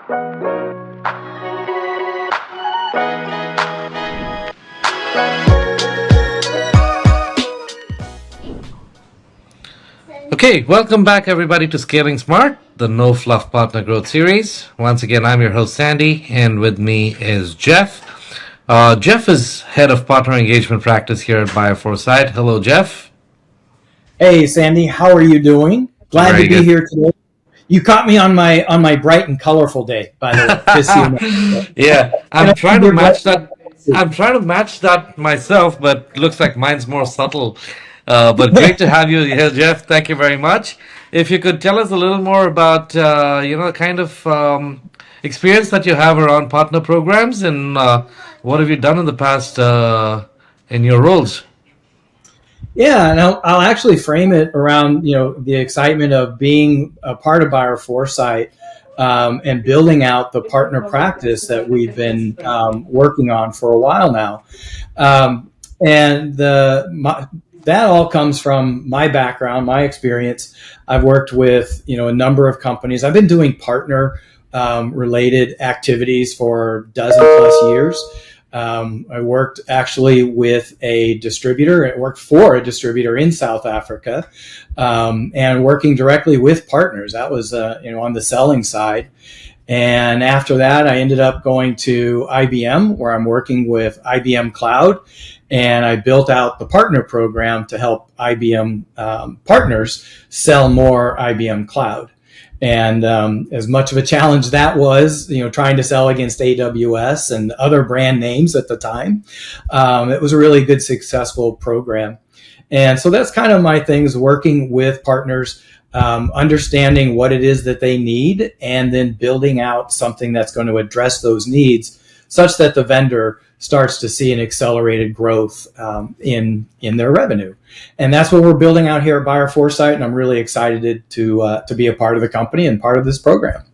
Okay, welcome back everybody to Scaling Smart, the No Fluff Partner Growth Series. Once again, I'm your host Sandy, and with me is Jeff. Jeff is head of partner engagement practice here at Bioforesight. Hello, Jeff. Hey, Sandy, how are you doing? Glad Very to be good. here today. You caught me on my bright and colorful day, by the way. Just so you know. Yeah, And I'm I trying think to you're bright. match that. I'm trying to match that myself, but looks like mine's more subtle. But great to have you here, Jeff. Thank you very much. If you could tell us a little more about, kind of experience that you have around partner programs, and what have you done in the past in your roles? Yeah, and I'll actually frame it around the excitement of being a part of Buyer Foresight and building out the partner practice that we've been working on for a while now. And that all comes from my background, my experience. I've worked with a number of companies. I've been doing partner related activities for a dozen plus years. I worked actually with a distributor. I worked for a distributor in South Africa, and working directly with partners. That was on the selling side. And after that, I ended up going to IBM, where I'm working with IBM Cloud, and I built out the partner program to help IBM partners sell more IBM Cloud. And as much of a challenge that was, trying to sell against AWS and other brand names at the time, it was a really good, successful program. And so that's kind of my things, working with partners, understanding what it is that they need, and then building out something that's going to address those needs such that the vendor starts to see an accelerated growth in their revenue. And that's what we're building out here at Buyer Foresight, and I'm really excited to be a part of the company and part of this program.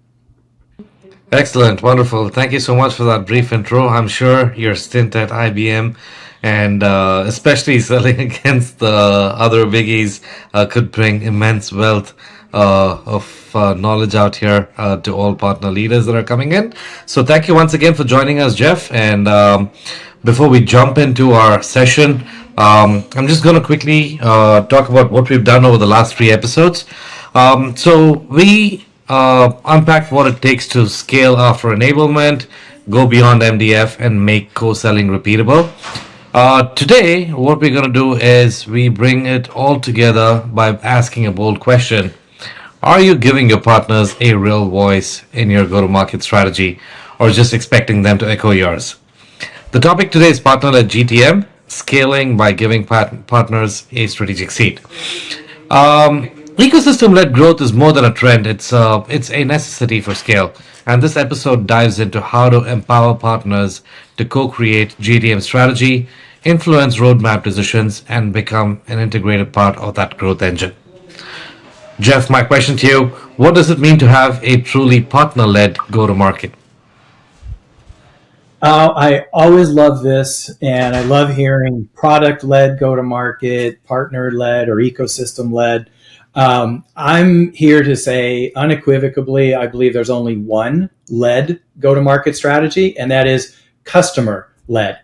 Excellent, wonderful. Thank you so much for that brief intro. I'm sure your stint at IBM and especially selling against the other biggies could bring immense wealth of knowledge out here to all partner leaders that are coming in. So thank you once again for joining us, Jeff. And before we jump into our session, I'm just going to quickly talk about what we've done over the last 3 episodes. So we unpacked what it takes to scale after enablement, go beyond MDF, and make co-selling repeatable. Today, what we're going to do is we bring it all together by asking a bold question. Are you giving your partners a real voice in your go-to-market strategy, or just expecting them to echo yours? The topic today is partner-led GTM, scaling by giving partners a strategic seat. Ecosystem-led growth is more than a trend. It's a necessity for scale. And this episode dives into how to empower partners to co-create GTM strategy, influence roadmap decisions, and become an integrated part of that growth engine. Jeff, my question to you, what does it mean to have a truly partner-led go-to-market? I always love this, and I love hearing product-led go-to-market, partner-led, or ecosystem-led. I'm here to say unequivocally, I believe there's only one led go-to-market strategy, and that is customer-led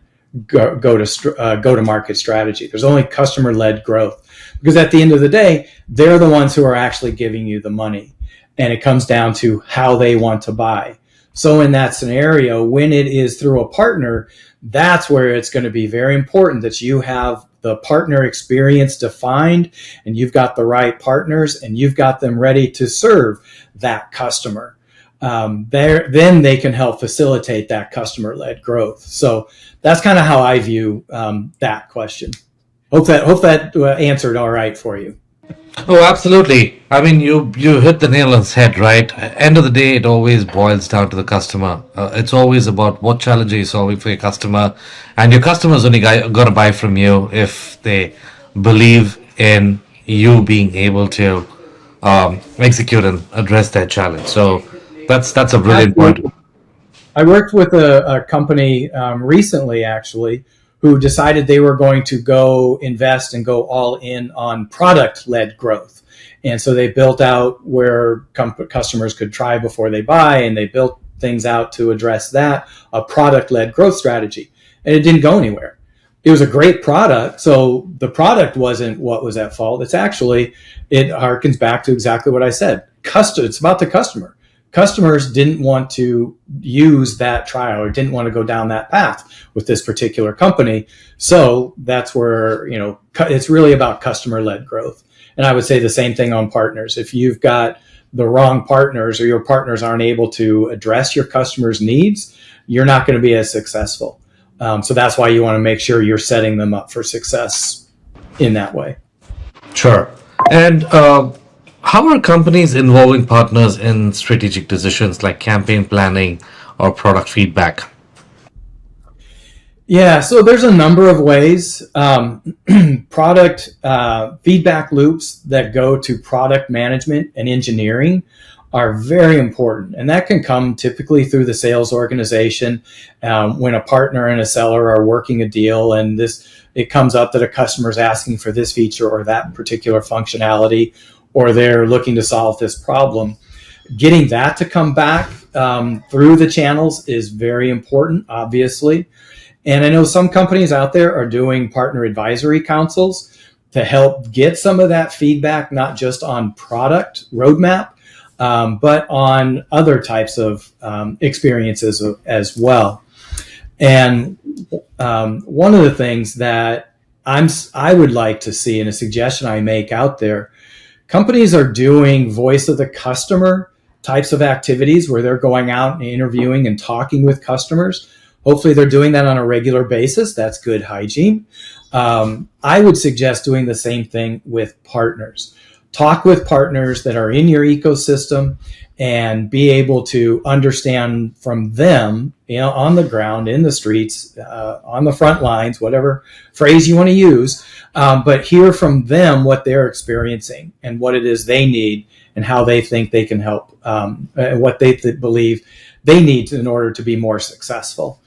go-to-market strategy. There's only customer-led growth, because at the end of the day, they're the ones who are actually giving you the money, and it comes down to how they want to buy. So in that scenario, when it is through a partner, that's where it's going to be very important that you have the partner experience defined, and you've got the right partners, and you've got them ready to serve that customer. Then they can help facilitate that customer-led growth. So that's kind of how I view that question. Hope that answered all right for you. Oh, absolutely. I mean, you hit the nail on its head, right? End of the day, it always boils down to the customer. It's always about what challenge are you solving for your customer, and your customer's only going to buy from you if they believe in you being able to execute and address that challenge. So that's a brilliant point. Absolutely. I worked with a company recently, actually, who decided they were going to go invest and go all in on product-led growth. And so they built out where customers could try before they buy, and they built things out to address that, a product-led growth strategy, and it didn't go anywhere. It was a great product, so the product wasn't what was at fault. It's actually, it harkens back to exactly what I said. It's about the customer. Customers didn't want to use that trial or didn't want to go down that path with this particular company. So that's where, it's really about customer-led growth. And I would say the same thing on partners. If you've got the wrong partners or your partners aren't able to address your customers' needs, you're not going to be as successful. So that's why you want to make sure you're setting them up for success in that way. Sure. And how are companies involving partners in strategic decisions like campaign planning or product feedback? Yeah, so there's a number of ways. Product feedback loops that go to product management and engineering are very important. And that can come typically through the sales organization when a partner and a seller are working a deal and it comes up that a customer is asking for this feature or that particular functionality, or they're looking to solve this problem. Getting that to come back through the channels is very important, obviously. And I know some companies out there are doing partner advisory councils to help get some of that feedback, not just on product roadmap, but on other types of experiences as well. And one of the things that I would like to see, and a suggestion I make out there, companies are doing voice of the customer types of activities where they're going out and interviewing and talking with customers. Hopefully they're doing that on a regular basis. That's good hygiene. I would suggest doing the same thing with partners. Talk with partners that are in your ecosystem and be able to understand from them, on the ground, in the streets, on the front lines, whatever phrase you want to use, but hear from them what they're experiencing and what it is they need and how they think they can help, and what they believe they need in order to be more successful.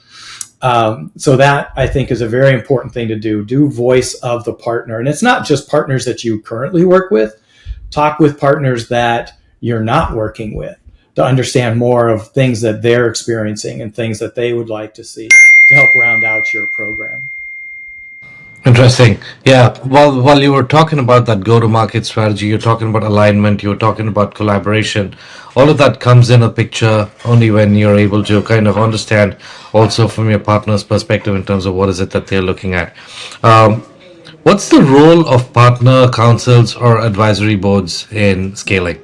So that, I think, is a very important thing to do. Do voice of the partner. And it's not just partners that you currently work with. Talk with partners that you're not working with to understand more of things that they're experiencing and things that they would like to see to help round out your program. Interesting. Yeah. While you were talking about that go-to-market strategy, you're talking about alignment, you're talking about collaboration. All of that comes in a picture only when you're able to kind of understand also from your partner's perspective in terms of what is it that they're looking at. Um, what's the role of partner councils or advisory boards in scaling?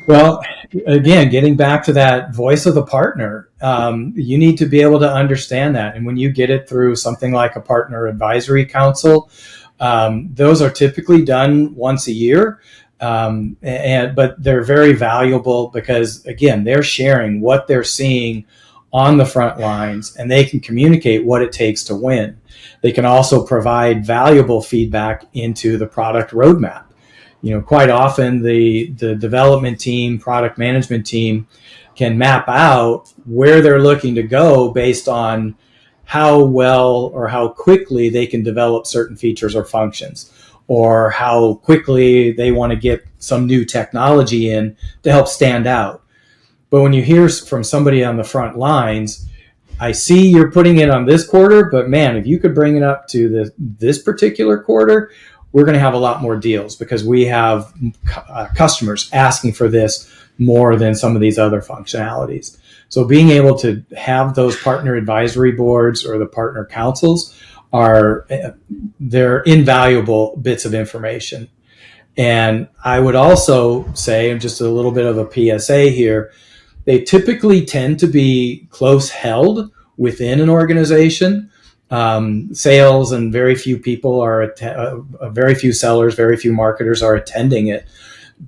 Well, again, getting back to that voice of the partner, you need to be able to understand that. And when you get it through something like a partner advisory council, those are typically done once a year. But they're very valuable because, again, they're sharing what they're seeing on the front lines and they can communicate what it takes to win. They can also provide valuable feedback into the product roadmap. Quite often the development team, product management team can map out where they're looking to go based on how well or how quickly they can develop certain features or functions, or how quickly they want to get some new technology in to help stand out. But when you hear from somebody on the front lines, I see you're putting it on this quarter, but man, if you could bring it up to this particular quarter, we're going to have a lot more deals because we have customers asking for this more than some of these other functionalities. So being able to have those partner advisory boards or the partner councils they're invaluable bits of information. And I would also say, just a little bit of a PSA here, they typically tend to be close held within an organization. Sales and very few people very few sellers, very few marketers are attending it.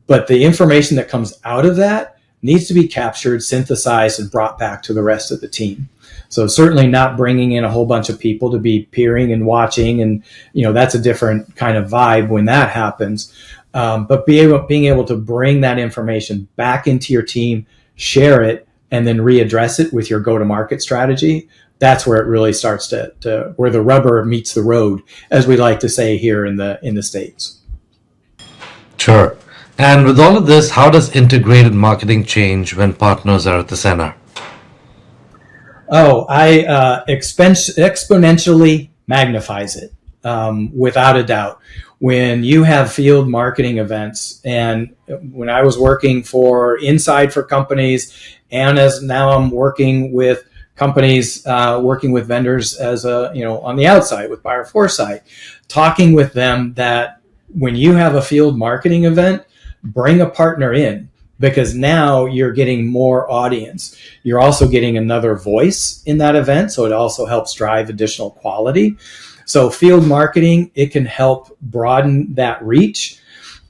But the information that comes out of that needs to be captured, synthesized, and brought back to the rest of the team. So certainly not bringing in a whole bunch of people to be peering and watching, and that's a different kind of vibe when that happens. But being able to bring that information back into your team, share it, and then readdress it with your go-to-market strategy. That's where it really starts to where the rubber meets the road, as we like to say here in the States. Sure. And with all of this, how does integrated marketing change when partners are at the center? Oh, I exponentially magnifies it, without a doubt. When you have field marketing events, and when I was working for inside for companies, and as now I'm working with companies, working with vendors as a on the outside with buyer foresight, talking with them that when you have a field marketing event, bring a partner in because now you're getting more audience. You're also getting another voice in that event, so it also helps drive additional quality. So field marketing, it can help broaden that reach.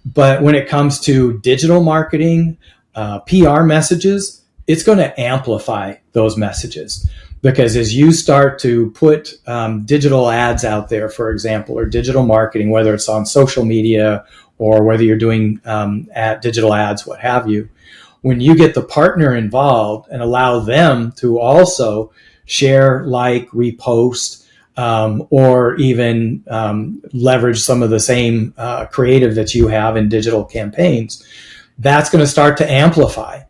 But when it comes to digital marketing, PR messages, it's going to amplify those messages. Because as you start to put digital ads out there, for example, or digital marketing, whether it's on social media or whether you're doing digital ads, what have you, when you get the partner involved and allow them to also share, like, repost, or even leverage some of the same creative that you have in digital campaigns, that's going to start to amplify.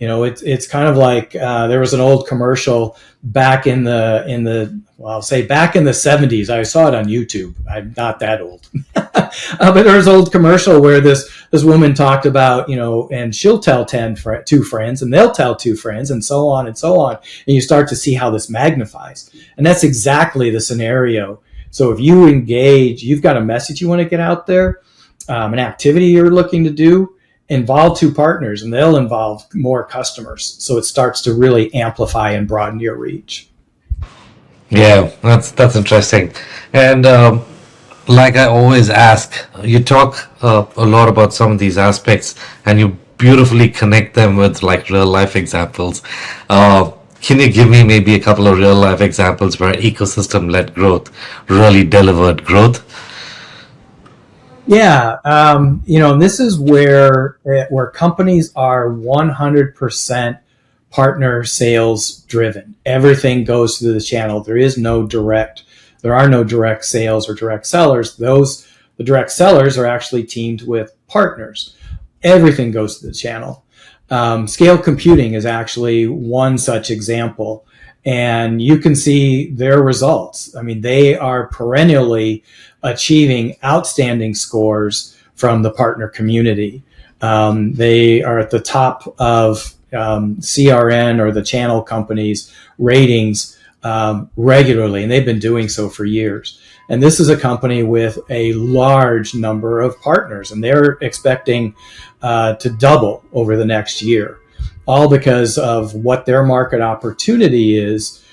It's kind of like there was an old commercial back in the well, I'll say back in the 70s. I saw it on YouTube. I'm not that old, but there was an old commercial where this woman talked about, and she'll tell two friends, and they'll tell two friends, and so on and so on, and you start to see how this magnifies, and that's exactly the scenario. So if you engage, you've got a message you want to get out there, an activity you're looking to do, involve two partners and they'll involve more customers. So it starts to really amplify and broaden your reach. Yeah, that's interesting. And like I always ask, you talk a lot about some of these aspects, and you beautifully connect them with like real life examples. Can you give me maybe a couple of real life examples where ecosystem led growth really delivered growth? Yeah, this is where companies are 100% partner sales driven. Everything goes through the channel. There are no direct sales or direct sellers. The direct sellers are actually teamed with partners. Everything goes to the channel. Scale Computing is actually one such example, and you can see their results. I mean, they are perennially achieving outstanding scores from the partner community. They are at the top of CRN, or the channel companies' ratings, regularly, and they've been doing so for years. And this is a company with a large number of partners, and they're expecting to double over the next year, all because of what their market opportunity is,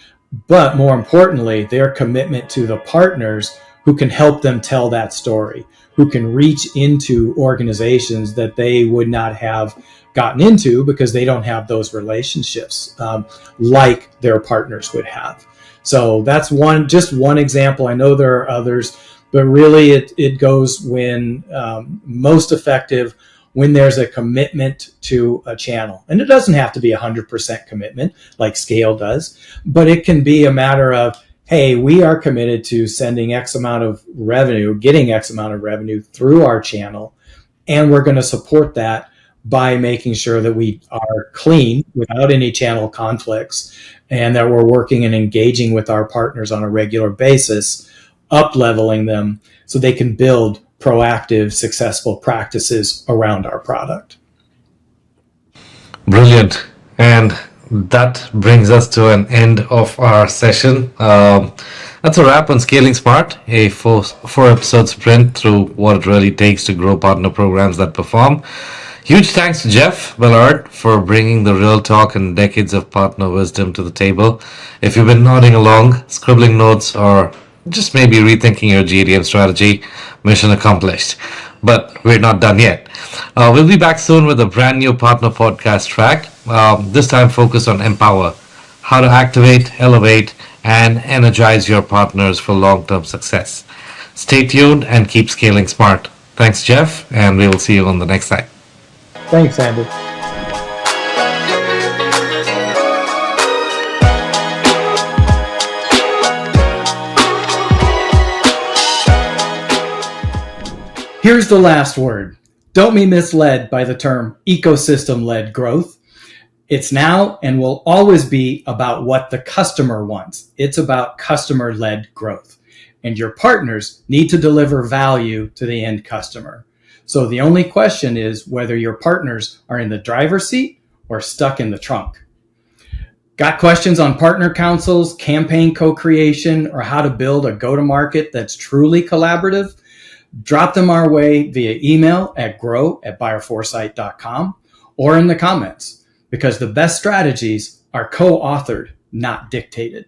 but more importantly, their commitment to the partners who can help them tell that story, who can reach into organizations that they would not have gotten into because they don't have those relationships, like their partners would have. So that's just one example. I know there are others, but really it goes when most effective when there's a commitment to a channel. And it doesn't have to be 100% commitment like Scale does, but it can be a matter of, hey, we are committed to sending X amount of revenue, getting X amount of revenue through our channel, and we're going to support that by making sure that we are clean without any channel conflicts, and that we're working and engaging with our partners on a regular basis, up leveling them so they can build proactive, successful practices around our product. Brilliant. And that brings us to an end of our session. That's a wrap on Scaling Smart, a four episode sprint through what it really takes to grow partner programs that perform. Huge thanks to Jeff Ballard for bringing the real talk and decades of partner wisdom to the table. If you've been nodding along, scribbling notes, or just maybe rethinking your GTM strategy, mission accomplished. But we're not done yet. We'll be back soon with a brand new partner podcast track, this time focused on Empower, how to activate, elevate, and energize your partners for long-term success. Stay tuned and keep scaling smart. Thanks, Jeff, and we will see you on the next time. Thanks, Andy. Here's the last word. Don't be misled by the term ecosystem-led growth. It's now and will always be about what the customer wants. It's about customer-led growth. And your partners need to deliver value to the end customer. So the only question is whether your partners are in the driver's seat or stuck in the trunk. Got questions on partner councils, campaign co-creation, or how to build a go-to-market that's truly collaborative? Drop them our way via email at grow@buyerforesight.com or in the comments, because the best strategies are co-authored, not dictated.